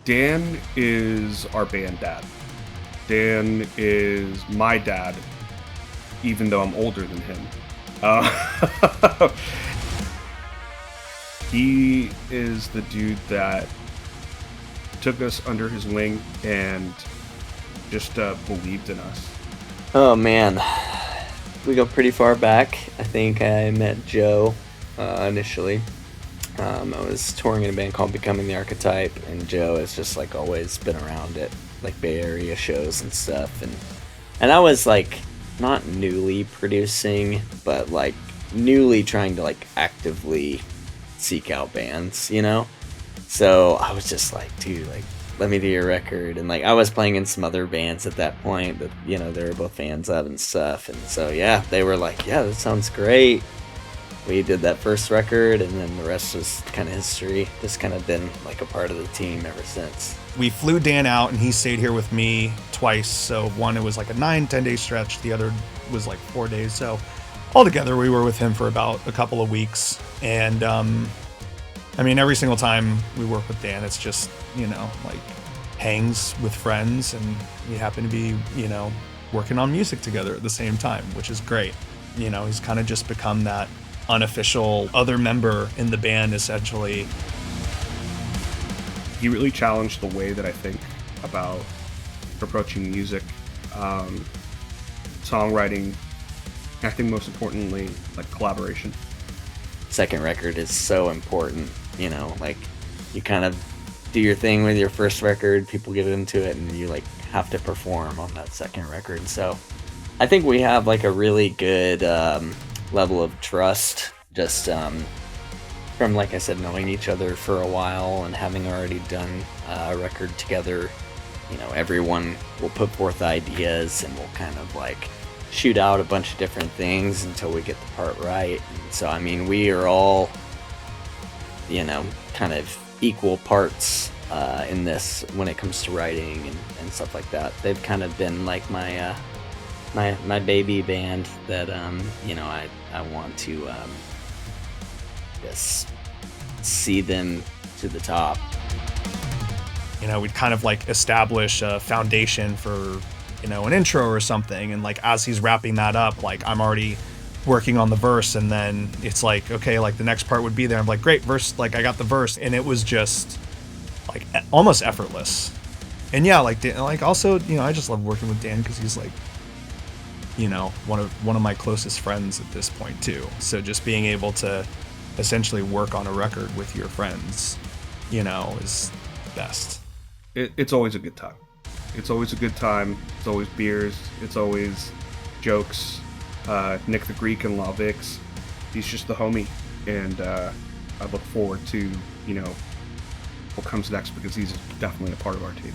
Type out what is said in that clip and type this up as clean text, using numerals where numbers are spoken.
Dan is our band dad. Dan is my dad, even though I'm older than him. Uh, he is the dude that took us under his wing and just believed in us. Oh man, we go pretty far back. I think I met Joe initially. I was touring in a band called Becoming the Archetype, and Joe has just like always been around at like Bay Area shows and stuff. And I was like not newly producing, but like newly trying to like actively seek out bands, you know? So I was just like, dude, like, let me do your record. And like, I was playing in some other bands at that point that, you know, they were both fans of and stuff. And so, yeah, they were like, yeah, that sounds great. We did that first record, and then the rest was kind of history. Just kind of been like a part of the team ever since. We flew Dan out, and he stayed here with me twice. So one, it was like a 9-10 day stretch. The other was like 4 days. So altogether, we were with him for about a couple of weeks. And I mean, every single time we work with Dan, it's just, you know, like hangs with friends, and we happen to be, you know, working on music together at the same time, which is great. You know, he's kind of just become that unofficial other member in the band, essentially. He really challenged the way that I think about approaching music, songwriting, and I think most importantly, like collaboration. Second record is so important, you know, like you kind of do your thing with your first record, people get into it, and you like have to perform on that second record. So I think we have like a really good level of trust, just from, like I said, knowing each other for a while and having already done a record together. You know, everyone will put forth ideas, and we'll kind of like shoot out a bunch of different things until we get the part right. And so, I mean, we are all, you know, kind of equal parts in this when it comes to writing and stuff like that. They've kind of been like my my baby band that you know, I want to just see them to the top. You know, we'd kind of like establish a foundation for, you know, an intro or something, and like as he's wrapping that up, like I'm already working on the verse, and then it's like, okay, like the next part would be there. I'm like, great, verse, like I got the verse, and it was just like almost effortless. And yeah, like Dan, like also, you know, I just love working with Dan because he's like, you know, one of my closest friends at this point too. So just being able to essentially work on a record with your friends, you know, is the best. It's always a good time. It's always a good time. It's always beers. It's always jokes. Nick the Greek and La Vix, he's just the homie, and I look forward to, you know, what comes next, because he's definitely a part of our team.